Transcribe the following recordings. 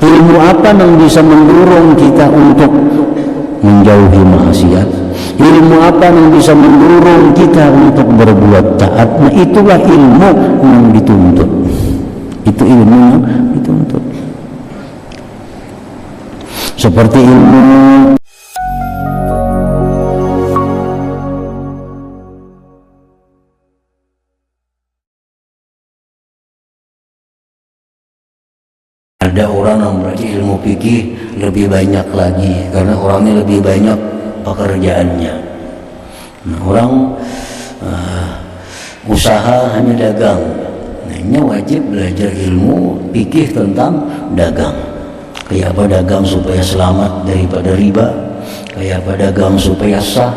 Ilmu apa yang bisa mendorong kita untuk menjauhi maksiat? Ilmu apa yang bisa mendorong kita untuk berbuat taat? Nah, itulah ilmu yang dituntut. Itu ilmu yang dituntut. Seperti ilmu ada orang yang belajar ilmu fikih lebih banyak lagi karena orangnya lebih banyak pekerjaannya. Nah, orang usaha hanya dagang. Nah, ini wajib belajar ilmu fikih tentang dagang. Kayak apa dagang supaya selamat daripada riba, kayak apa dagang supaya sah,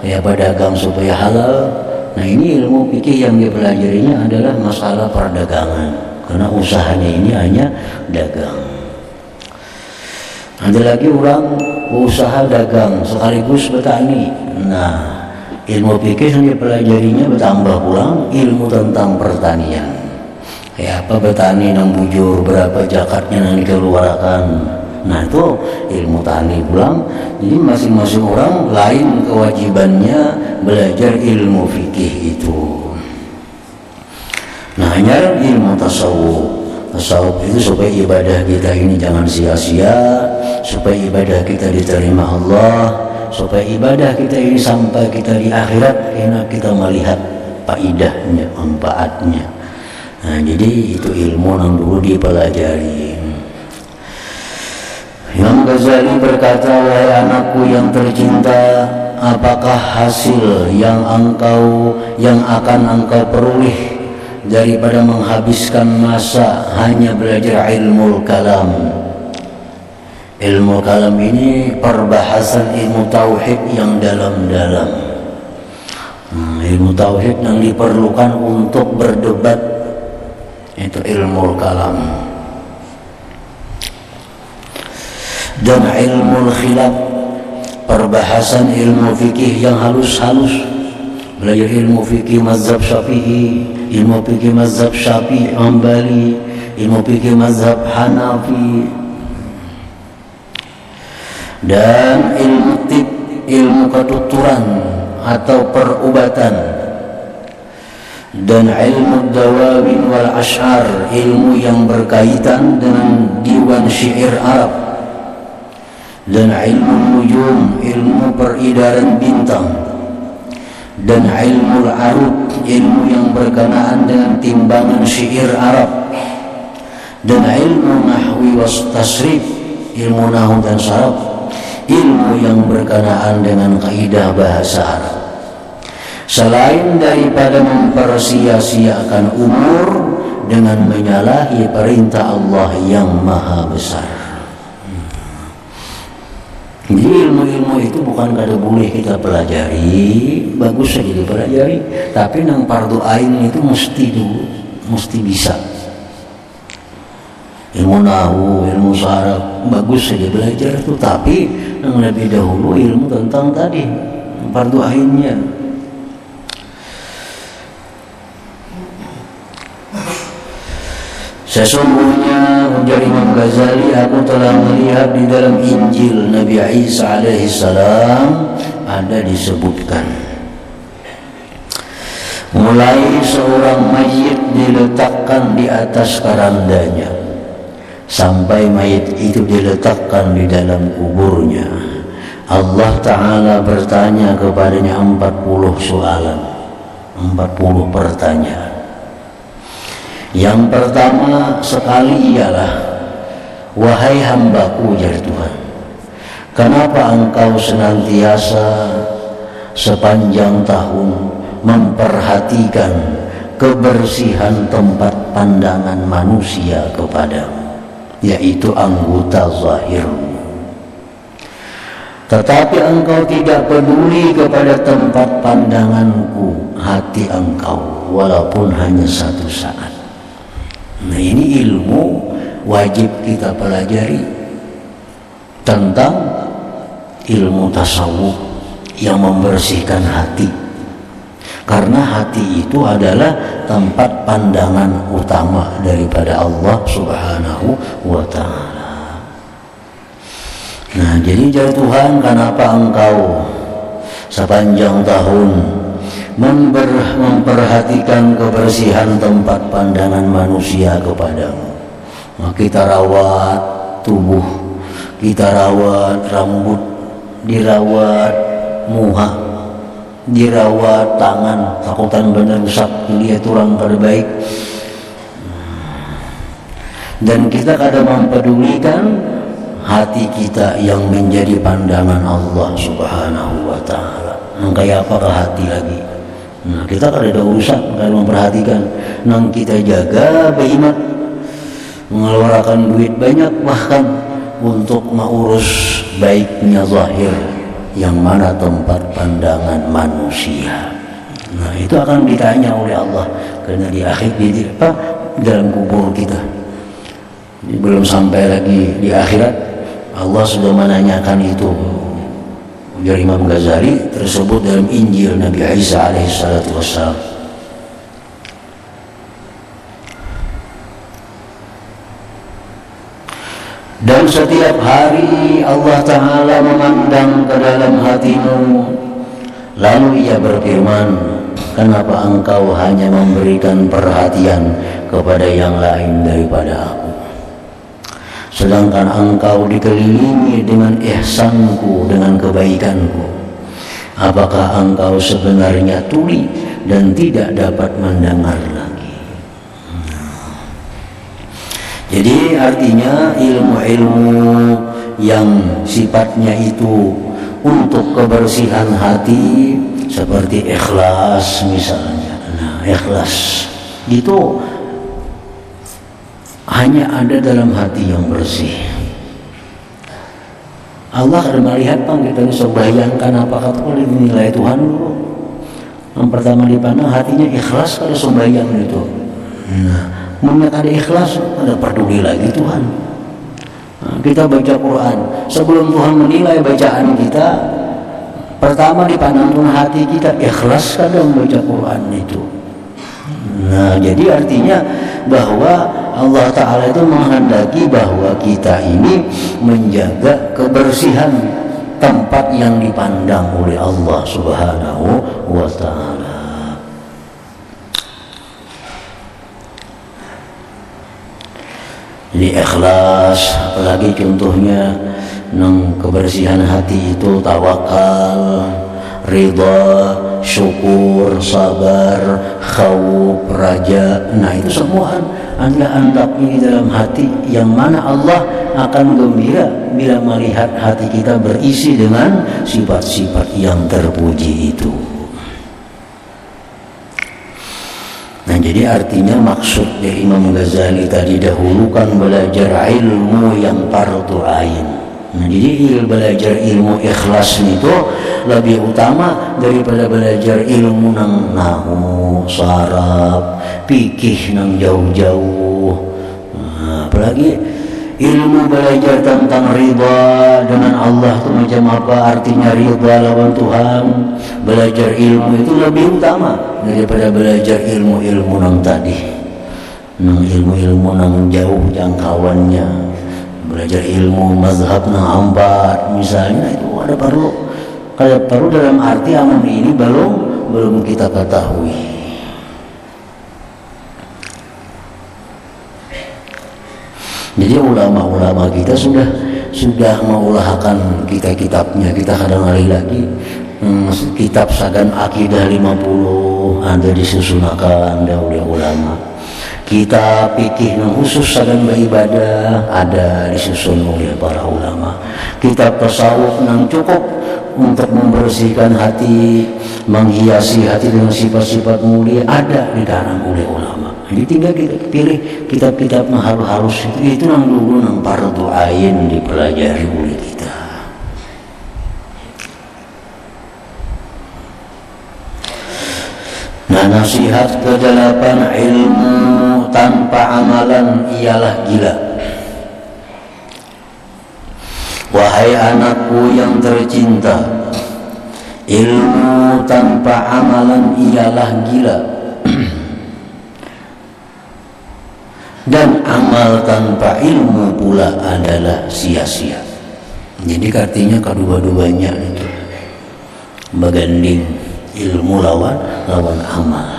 kayak apa dagang supaya halal. Nah, ini ilmu fikih yang dipelajarinya adalah masalah perdagangan. Karena usahanya ini hanya dagang. Ada lagi orang usaha dagang sekaligus petani. Nah, ilmu fikih yang dipelajarinya bertambah pulang ilmu tentang pertanian. Kayak apa petani yang bujur, berapa zakatnya yang dikeluarkan. Nah, itu ilmu tani pulang. Jadi masing-masing orang lain kewajibannya belajar ilmu fikih itu. Nah, hanya ilmu tasawuf. Tasawuf itu supaya ibadah kita ini jangan sia-sia, supaya ibadah kita diterima Allah, supaya ibadah kita ini sampai kita di akhirat enak kita melihat faidahnya, manfaatnya. Nah, jadi itu ilmu yang dulu dipelajari. Imam Ghazali berkata, wahai anakku yang tercinta, apakah hasil yang akan engkau peroleh daripada menghabiskan masa hanya belajar ilmu kalam? Ilmu kalam ini perbahasan ilmu tauhid yang dalam-dalam. Ilmu tauhid yang diperlukan untuk berdebat itu ilmu kalam. Dan ilmu khilaf, perbahasan ilmu fikih yang halus-halus. Belajar ilmu fikih mazhab Syafi'i, ilmu fikih mazhab Syafi'i Hambali, ilmu fikih mazhab Hanafi, dan ilmu tib, ilmu ketuturan atau perubatan, dan ilmu dawawin wal ash'ar, ilmu yang berkaitan dengan diwan syair Arab, dan ilmu nujum, ilmu peredaran bintang, dan ilmu arud, ilmu yang berkenaan dengan timbangan syair Arab, dan ilmu nahwi was tasrif, ilmu nahwu dan saraf, ilmu yang berkenaan dengan kaidah bahasa Arab. Selain daripada mempersia-siakan umur dengan menyalahi perintah Allah yang maha besar. Jadi ilmu-ilmu itu bukan kada boleh kita pelajari, bagus saja dipelajari, tapi nang fardu ain itu mesti bisa. Ilmu nahwu, ilmu saraf bagus saja belajar itu, tapi yang lebih dahulu ilmu tentang tadi fardu ainnya. Sesungguhnya ujar Imam Ghazali, aku telah melihat di dalam Injil Nabi Isa alaihissalam ada disebutkan mulai seorang mayit diletakkan di atas kerandanya sampai mayit itu diletakkan di dalam kuburnya, Allah Ta'ala bertanya kepadanya 40 soalan, 40 pertanyaan. Yang pertama sekali ialah, wahai hambaku ya Tuhan, kenapa engkau senantiasa sepanjang tahun memperhatikan kebersihan tempat pandangan manusia kepadamu, yaitu anggota zahirmu, tetapi engkau tidak peduli kepada tempat pandanganku, hati engkau, walaupun hanya satu saat. Nah, ini ilmu wajib kita pelajari tentang ilmu tasawuf yang membersihkan hati, karena hati itu adalah tempat pandangan utama daripada Allah Subhanahu wa Ta'ala. Nah, jadi jari Tuhan, kenapa engkau sepanjang tahun memperhatikan kebersihan tempat pandangan manusia kepadamu? Nah, kita rawat tubuh, kita rawat rambut, dirawat muha, dirawat tangan, takutan bener rusak, dia turang kada baik. Dan kita kada mempedulikan hati kita yang menjadi pandangan Allah Subhanahu wa ta'ala. Kayak apakah hati lagi? Nah, kita kada ada urusan, kada memperhatikan. Nang kita jaga behimat, mengeluarkan duit banyak bahkan untuk mengurus baiknya zahir, yang mana tempat pandangan manusia. Nah, itu akan ditanya oleh Allah karena di akhir dalam kubur kita. Belum sampai lagi di akhirat, Allah sudah menanyakan itu. Dari Imam Ghazali tersebut dalam Injil Nabi Isa alaihissalatu wassalam. Dan setiap hari Allah Ta'ala memandang ke dalam hatimu, lalu Ia berfirman, kenapa engkau hanya memberikan perhatian kepada yang lain daripada aku, sedangkan engkau dikelilingi dengan ihsanku, dengan kebaikanku? Apakah engkau sebenarnya tuli dan tidak dapat mendengar lagi? Jadi artinya ilmu-ilmu yang sifatnya itu untuk kebersihan hati, seperti ikhlas misalnya. Nah, ikhlas itu hanya ada dalam hati yang bersih. Allah akan melihat kita ini, bayangkan apakah itu dinilai Tuhan dulu. Yang pertama dipandang hatinya ikhlas pada sembahyang itu. Nah, menurut ada ikhlas, ada peduli lagi Tuhan. Nah, kita baca Quran, sebelum Tuhan menilai bacaan kita, pertama dipandang Tuhan hati kita ikhlas kadang baca Quran itu. Nah, jadi artinya bahwa Allah Ta'ala itu menghendaki bahwa kita ini menjaga kebersihan tempat yang dipandang oleh Allah Subhanahu wa Ta'ala. Jadi ikhlas, apalagi contohnya kebersihan hati itu tawakal, ridha, syukur, sabar, khauf, raja. Nah, itu semua Anda andap ini dalam hati, yang mana Allah akan gembira bila melihat hati kita berisi dengan sifat-sifat yang terpuji itu. Nah, jadi artinya maksud dari Imam Ghazali tadi, dahulukan belajar ilmu yang fardu ain. Nah, jadi belajar ilmu ikhlas itu lebih utama daripada belajar ilmu nang nahu, saraf, fikih nang jauh-jauh. Nah, apalagi ilmu belajar tentang ridha dengan Allah itu macam apa, artinya ridha lawan Tuhan. Belajar ilmu itu lebih utama daripada belajar ilmu-ilmu nang tadi, nang ilmu-ilmu nang jauh jangkauannya. Belajar ilmu mazhab nang ambat misalnya, itu ada perlu dalam arti amun ini belum kita ketahui. Jadi ulama-ulama kita sudah mengulahkan kitabnya. Kita kadang hari lagi kitab Sagan Akidah 50 ada disusunakan oleh ulama. Kitab fikih khusus sagan beribadah ada disusun oleh para ulama. Kitab tasawuf yang cukup untuk membersihkan hati, menghiasi hati dengan sifat-sifat mulia ada dikarang oleh ulama. Jadi tinggal kita pilih kitab-kitab halus itu yang dulu yang fardu ain dipelajari oleh kita. Nah, nasihat ke-8, ilmu tanpa amalan ialah gila. Wahai anakku yang tercinta, ilmu tanpa amalan ialah gila. Dan amal tanpa ilmu pula adalah sia-sia. Jadi artinya kedua-duanya itu beganding, ilmu lawan amal.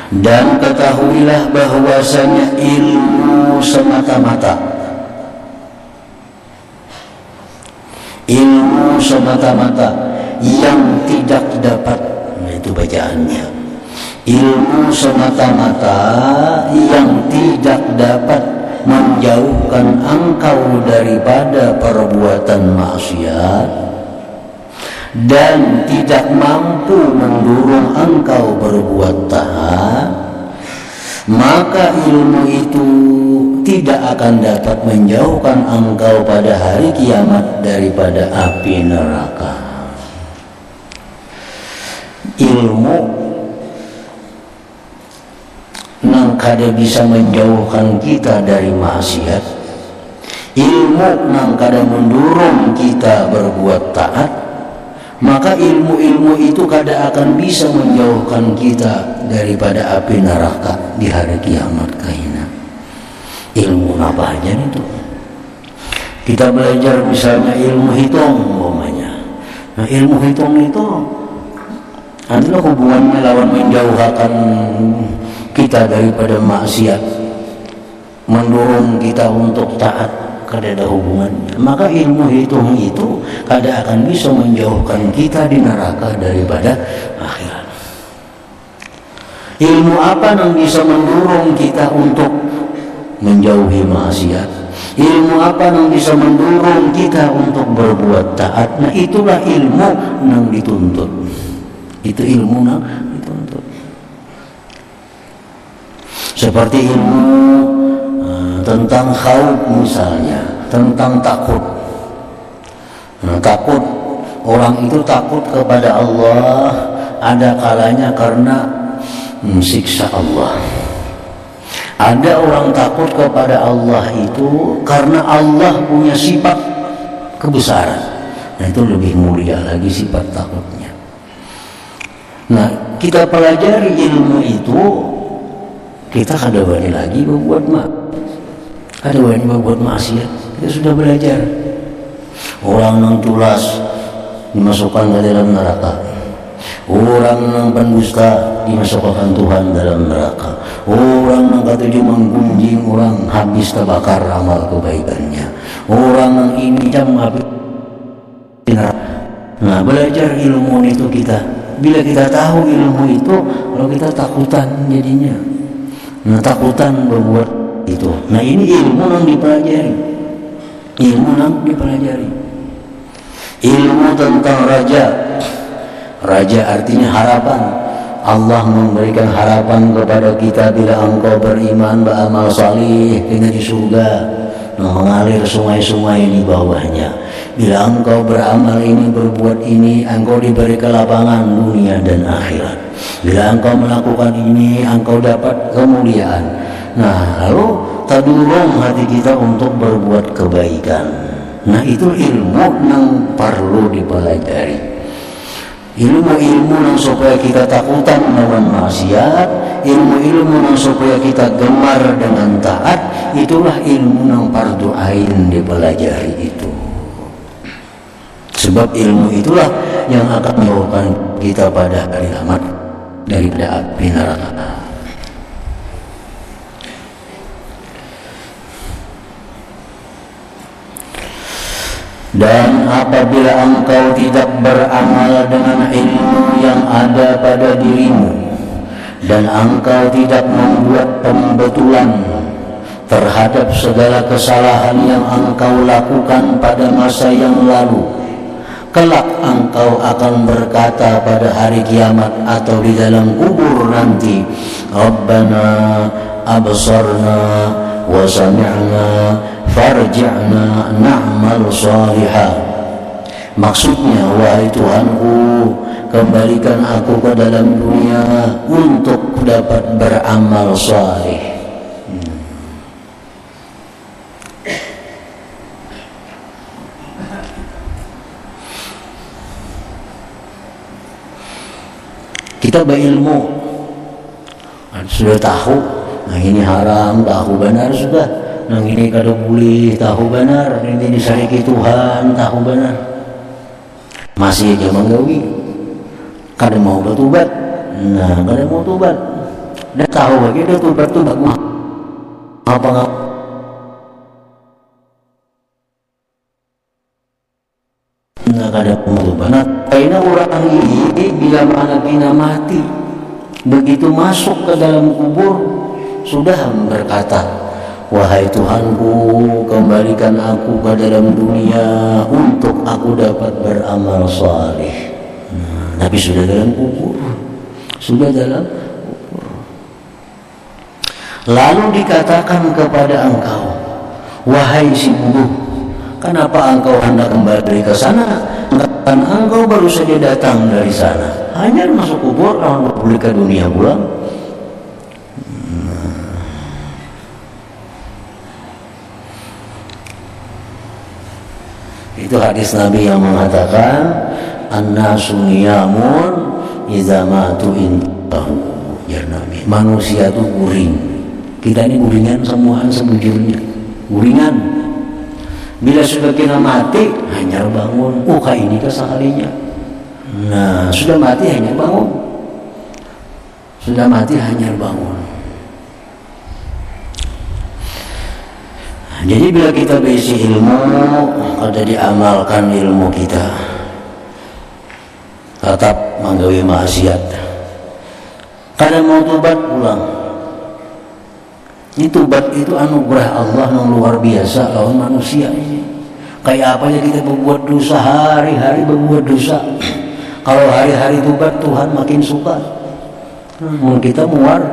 Dan ketahuilah bahwasanya ilmu semata-mata yang tidak dapat, itu bacaannya, ilmu semata-mata yang tidak dapat menjauhkan engkau daripada perbuatan maksiat dan tidak mampu mendorong engkau berbuat taat, maka ilmu itu tidak akan dapat menjauhkan engkau pada hari kiamat daripada api neraka. Ilmu nang kada bisa menjauhkan kita dari maksiat, ilmu nang kada mendorong kita berbuat taat, maka ilmu-ilmu itu kada akan bisa menjauhkan kita daripada api neraka di hari kiamat kaina. Ilmu apa aja itu? Kita belajar misalnya ilmu hitung umpamanya. Nah, ilmu hitung itu adalah hubungannya lawan menjauhkan kita daripada maksiat, mendorong kita untuk taat, kada ada hubungannya. Maka ilmu hitung itu kada akan bisa menjauhkan kita di neraka daripada akhirat. Ilmu apa yang bisa mendorong kita untuk menjauhi maksiat? Ilmu apa yang bisa mendorong kita untuk berbuat taat? Nah, itulah ilmu yang dituntut. Itu ilmu yang dituntut. Seperti ilmu tentang khauf misalnya, tentang takut. Takut, orang itu takut kepada Allah ada kalanya karena siksa Allah. Ada orang takut kepada Allah itu karena Allah punya sifat kebesaran. Nah, itu lebih mulia lagi sifat takutnya. Nah, kita pelajari ilmu itu, kita kada wani lagi berbuat ada wani berbuat maksiat. Kita sudah belajar. Orang yang tulas dimasukkan ke dalam neraka. Orang yang pendusta dimasukkan Tuhan dalam neraka. Orang yang ketujuh menggunjing orang habis terbakar amal kebaikannya. Orang yang ini jam habis neraka. Nah, belajar ilmu itu kita. Bila kita tahu ilmu itu, kalau kita takutan jadinya. Nah, takutan berbuat itu. Nah, ini ilmu yang dipelajari. Ilmu yang dipelajari. Ilmu tentang raja. Raja artinya harapan. Allah memberikan harapan kepada kita bila engkau beriman beramal salih kena di surga, mengalir sungai-sungai di bawahnya. Bila engkau beramal ini, berbuat ini, engkau diberi kelapangan dunia dan akhirat. Bila engkau melakukan ini, engkau dapat kemuliaan. Nah, lalu tadurung hati kita untuk berbuat kebaikan. Nah, itu ilmu yang perlu dipelajari. Ilmu-ilmu yang supaya kita takutan melawan maksiat, ilmu-ilmu yang supaya kita gemar dengan taat, itulah ilmu yang fardu ain dipelajari itu. Sebab ilmu itulah yang akan membawakan kita pada hari kiamat daripada api neraka. Dan apabila engkau tidak beramal dengan ilmu yang ada pada dirimu, dan engkau tidak membuat pembetulan terhadap segala kesalahan yang engkau lakukan pada masa yang lalu, kelak engkau akan berkata pada hari kiamat atau di dalam kubur nanti, Rabbana absarna wa sami'na farji'na na'mal salihah. Maksudnya, wahai Tuhanku, kembalikan aku ke dalam dunia untuk dapat beramal salih. Kita berilmu, sudah tahu Nah ini haram, tahu benar sudah. Nah ini kada boleh, tahu benar. Ini disariki Tuhan, tahu benar. Masih aja menggawi, kada mau bertobat. Nah kada mau tobat. Dah tahu lagi dah tobat tu bagus. Apa ngap? Nah kada mau tobat. Nah karena orang ini bila mana kena mati, begitu masuk ke dalam kubur sudah berkata, wahai Tuhanku, kembalikan aku ke dalam dunia untuk aku dapat beramal saleh. Nah, tapi sudah dalam kubur, sudah dalam kubur. Lalu dikatakan kepada engkau, wahai si bodoh, kenapa engkau hendak kembali ke sana? Kan engkau baru saja datang dari sana. Hanya masuk kubur, lalu kembali ke dunia pulang. Itu hadis Nabi yang mengatakan an-nasu niyamun idza matu intahu. Ya Nabi, manusia itu guring. Kita ini guringan semuaan sebujurnya. Guringan. Bila sudah kena mati hanya bangun. Oh kayak ini kesakalinya. Nah sudah mati hanya bangun. Sudah mati hanya bangun. Jadi bila kita berisi ilmu, kada diamalkan ilmu kita, tetap menggawi maksiat, kada mau tobat pulang. Ini tobat itu anugerah Allah yang luar biasa lawan manusia ini. Kayak apa ya kita berbuat dosa, hari-hari berbuat dosa. Kalau hari-hari tobat Tuhan makin suka. Kita muar,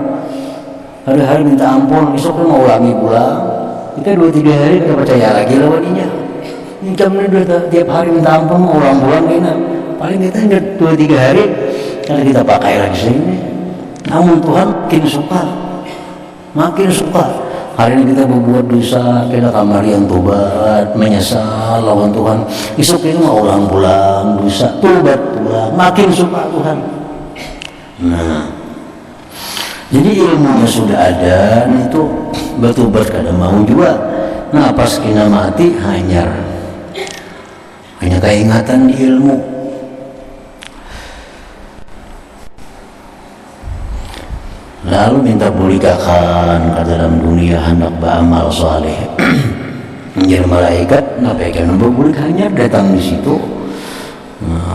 hari-hari minta ampun, besok mau ulangi pulang. Kita 2-3 hari kita percaya lagi lawaninya. Macam ni tiap hari minta ampun mau ulang pulang kena. Paling kita 2-3 hari kalau kita pakai lagi sini. Namun Tuhan makin suka. Hari ini kita berbuat dosa, kita kamar yang tobat, menyesal lawan Tuhan. Besok ini mau ulang pulang dosa, tobat pulang, makin suka Tuhan. Nah, jadi ilmunya sudah ada, itu bertobat kada mau juga. Nah pas kena mati hanya keingatan di ilmu. Lalu minta pulihkan ke dalam dunia hendak beramal saleh. Menjadi malaikat, nampaknya hanya datang di situ.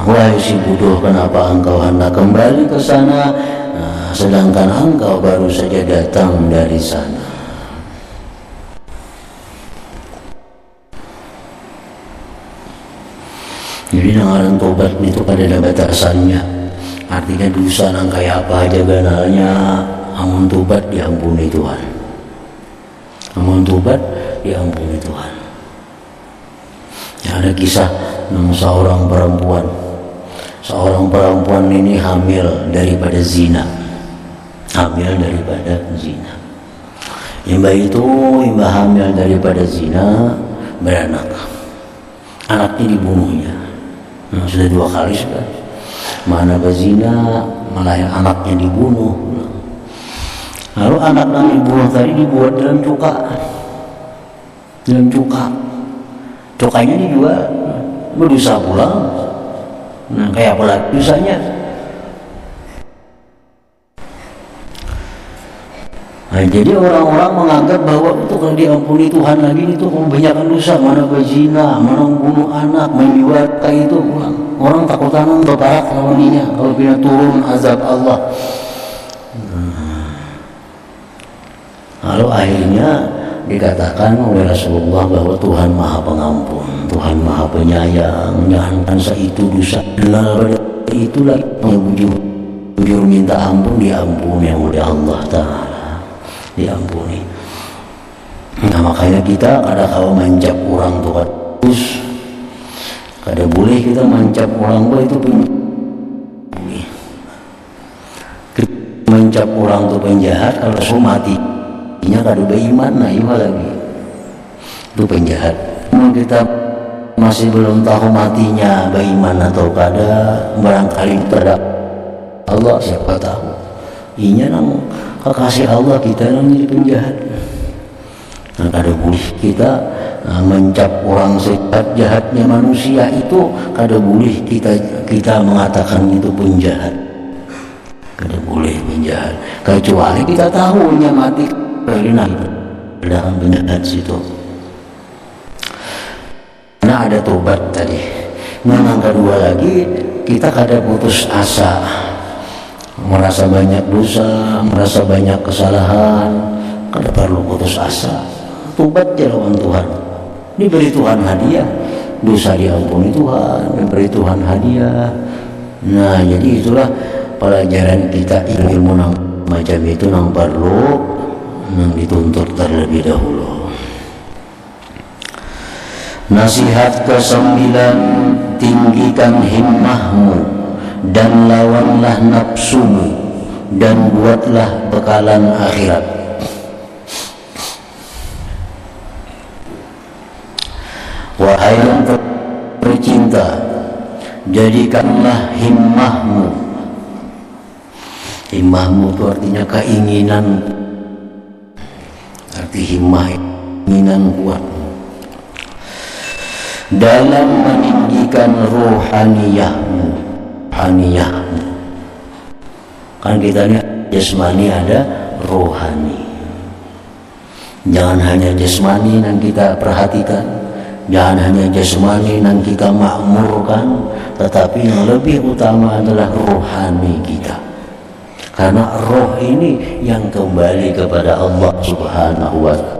Wahai si bodoh, kenapa engkau hendak kembali ke sana? Sedangkan engkau baru saja datang dari sana. Jadi dengan tobat itu kada ada batasannya. Artinya dosa nang kayak apa aja ganalnya, amun tobat diampuni Tuhan. Amun tobat diampuni Tuhan. Ya, ada kisah tentang seorang perempuan ini hamil daripada zina. Imbah hamil daripada zina, beranak. Anaknya dibunuhnya. Nah, sudah 2 kali sudah. Mana bezina, malah yang anaknya dibunuh. Lalu anak yang dibunuh tadi dibuat dalam cuka. Cukanya dijual, berdosa pulang. Nah, kayak apa lagi dosanya? Nah, jadi orang-orang menganggap bahwa itu kalau diampuni Tuhan lagi itu kebanyakan dosa, mana berzina, mana membunuh anak, menjual kayak itu pulang. Orang takutan berbarak lawannya kalau bila turun azab Allah. Lalu akhirnya dikatakan oleh Rasulullah bahwa Tuhan Maha Pengampun, Tuhan Maha Penyayang, jangankan itu dosa, lalu itu lagi bujur minta ampun diampuni oleh Allah Ta'ala, diampuni. Nah makanya kita kada kalau mancap orang tuh terus, kada boleh kita mancap orang tua itu mancap orang tuh penjahat kalau so mati nya kada beriman, nah iya lagi itu penjahat. Kita masih belum tahu matinya beriman atau kada, barangkali terhadap Allah siapa tahu inya nang kekasih Allah kita nang jadi penjahat. Nah, kada boleh kita mencap orang sejahat jahatnya manusia itu, kada boleh kita mengatakan itu penjahat. Kada boleh penjahat, kecuali kita tahu nya mati karena dalam penjahat situ. Nah, ada tobat tadi. Nah, yang kedua lagi, kita kada putus asa, merasa banyak dosa, merasa banyak kesalahan, kada perlu putus asa. Tobat ya lawan Tuhan, diberi Tuhan hadiah, dosa diampuni Tuhan, diberi Tuhan hadiah. Nah, jadi itulah pelajaran kita, ilmu nang macam itu nang perlu nang dituntut terlebih dahulu. Nasihat ke-9, tinggikan himmahmu dan lawanlah nafsumu dan buatlah bekalan akhirat. Wahai yang tercinta, jadikanlah himmahmu. Himmahmu itu artinya keinginan. Arti himmah, keinginan kuat dalam meninggikan rohaniyahmu. Rohaniyahmu kan kita lihat jasmani, ada rohani. Jangan hanya jasmani yang kita perhatikan, jangan hanya jasmani yang kita makmurkan, tetapi yang lebih utama adalah rohani kita. Karena roh ini yang kembali kepada Allah Subhanahu wa ta'ala.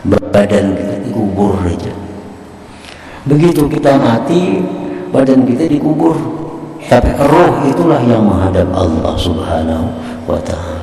Badan kita dikubur saja. Begitu kita mati, badan kita dikubur, tapi roh itulah yang menghadap Allah Subhanahu wa ta'ala.